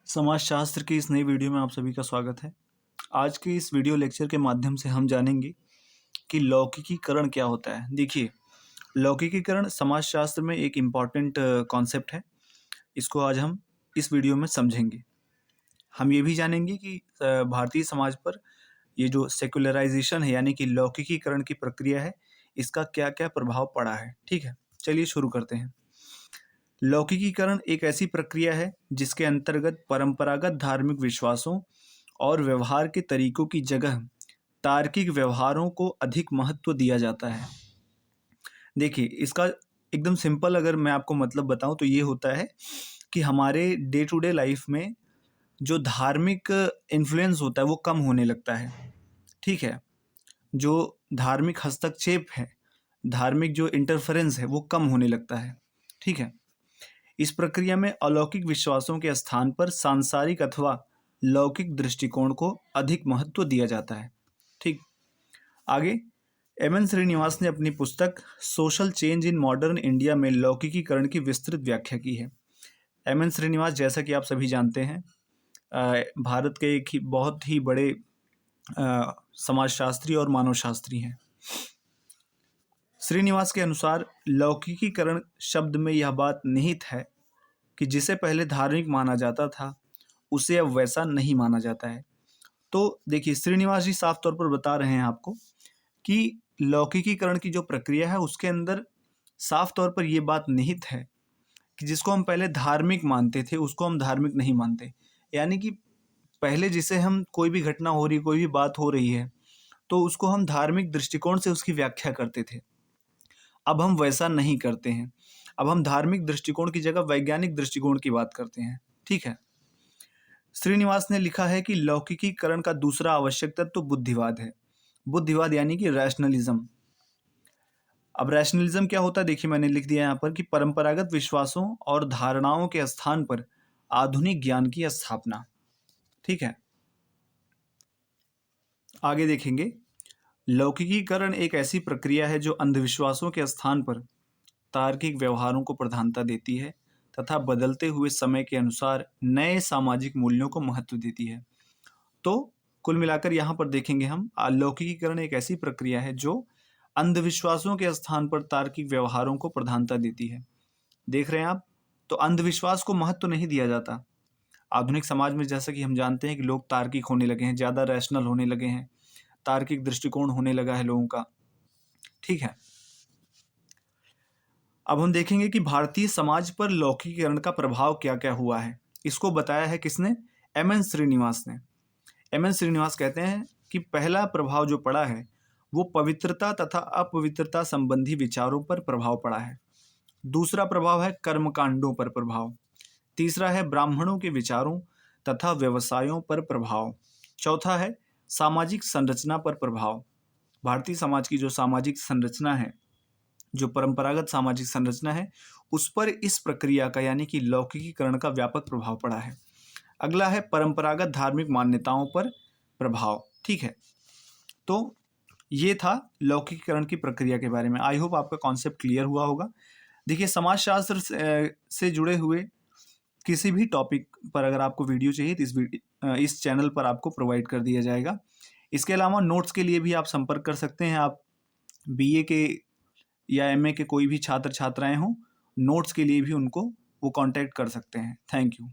समाजशास्त्र की इस नई वीडियो में आप सभी का स्वागत है। आज के इस वीडियो लेक्चर के माध्यम से हम जानेंगे कि लौकिकीकरण क्या होता है। देखिए, लौकिकीकरण समाजशास्त्र में एक इम्पॉर्टेंट कॉन्सेप्ट है। इसको आज हम इस वीडियो में समझेंगे। हम ये भी जानेंगे कि भारतीय समाज पर ये जो सेकुलराइजेशन है यानी कि लौकिकीकरण की प्रक्रिया है, इसका क्या-क्या प्रभाव पड़ा है। ठीक है, चलिए शुरू करते हैं। लौकिकीकरण एक ऐसी प्रक्रिया है जिसके अंतर्गत परंपरागत धार्मिक विश्वासों और व्यवहार के तरीकों की जगह तार्किक व्यवहारों को अधिक महत्व दिया जाता है। देखिए, इसका एकदम सिंपल अगर मैं आपको मतलब बताऊं तो ये होता है कि हमारे डे टू डे लाइफ में जो धार्मिक इन्फ्लुएंस होता है वो कम होने लगता है। ठीक है, जो धार्मिक हस्तक्षेप है, धार्मिक जो इंटरफेरेंस है वो कम होने लगता है। ठीक है, इस प्रक्रिया में अलौकिक विश्वासों के स्थान पर सांसारिक अथवा लौकिक दृष्टिकोण को अधिक महत्व दिया जाता है। ठीक, आगे एम.एन. श्रीनिवास ने अपनी पुस्तक social change in modern India में लौकिकीकरण की विस्तृत व्याख्या की है। एम.एन. श्रीनिवास, जैसा कि आप सभी जानते हैं, भारत के एक ही बहुत ही बड़े समाजशास्त्री और मानवशास्त्री हैं। श्रीनिवास के अनुसार लौकिकीकरण शब्द में यह बात निहित है कि जिसे पहले धार्मिक माना जाता था उसे अब वैसा नहीं माना जाता है। तो देखिए, श्रीनिवास जी साफ तौर पर बता रहे हैं आपको कि लौकिकीकरण की जो प्रक्रिया है उसके अंदर साफ तौर पर ये बात निहित है कि जिसको हम पहले धार्मिक मानते थे उसको हम धार्मिक नहीं मानते। यानी कि पहले जिसे हम कोई भी घटना हो रही, कोई भी बात हो रही है, तो उसको हम धार्मिक दृष्टिकोण से उसकी व्याख्या करते थे। अब हम वैसा नहीं करते हैं। अब हम धार्मिक दृष्टिकोण की जगह वैज्ञानिक दृष्टिकोण की बात करते हैं। ठीक है, श्रीनिवास ने लिखा है कि लौकिकीकरण का दूसरा आवश्यक तत्व तो बुद्धिवाद है। बुद्धिवाद यानी कि रैशनलिज्म। अब रैशनलिज्म क्या होता है, देखिए मैंने लिख दिया यहाँ पर कि परंपरागत विश्वासों और धारणाओं के स्थान पर आधुनिक ज्ञान की स्थापना। ठीक है, आगे देखेंगे, लौकिकीकरण एक ऐसी प्रक्रिया है जो अंधविश्वासों के स्थान पर तार्किक व्यवहारों को प्रधानता देती है तथा बदलते हुए समय के अनुसार नए सामाजिक मूल्यों को महत्व देती है। तो कुल मिलाकर यहाँ पर देखेंगे हम, अलौकिकीकरण एक ऐसी प्रक्रिया है जो अंधविश्वासों के स्थान पर तार्किक व्यवहारों को प्रधानता देती है। देख रहे हैं आप, तो अंधविश्वास को महत्व नहीं दिया जाता। आधुनिक समाज में जैसा कि हम जानते हैं कि लोग तार्किक होने लगे हैं, ज़्यादा रैशनल होने लगे हैं, तार्किक दृष्टिकोण होने लगा है लोगों का। ठीक है, अब हम देखेंगे कि भारतीय समाज पर लौकिकीकरण का प्रभाव क्या क्या हुआ है। इसको बताया है किसने? एम.एन. श्रीनिवास ने। एम.एन. श्रीनिवास कहते हैं कि पहला प्रभाव जो पड़ा है वो पवित्रता तथा अपवित्रता संबंधी विचारों पर प्रभाव पड़ा है। दूसरा प्रभाव है कर्मकांडों पर प्रभाव। तीसरा है ब्राह्मणों के विचारों तथा व्यवसायों पर प्रभाव। चौथा है सामाजिक संरचना पर प्रभाव। भारतीय समाज की जो सामाजिक संरचना है, जो परंपरागत सामाजिक संरचना है, उस पर इस प्रक्रिया का यानी कि लौकिकीकरण का व्यापक प्रभाव पड़ा है। अगला है परंपरागत धार्मिक मान्यताओं पर प्रभाव। ठीक है, तो ये था लौकिकीकरण की प्रक्रिया के बारे में। आई होप आपका कॉन्सेप्ट क्लियर हुआ होगा। देखिए, समाजशास्त्र से जुड़े हुए किसी भी टॉपिक पर अगर आपको वीडियो चाहिए तो इस चैनल पर आपको प्रोवाइड कर दिया जाएगा। इसके अलावा नोट्स के लिए भी आप संपर्क कर सकते हैं। आप बीए के या एमए के कोई भी छात्र छात्राएं हों, नोट्स के लिए भी उनको वो कांटेक्ट कर सकते हैं। Thank you.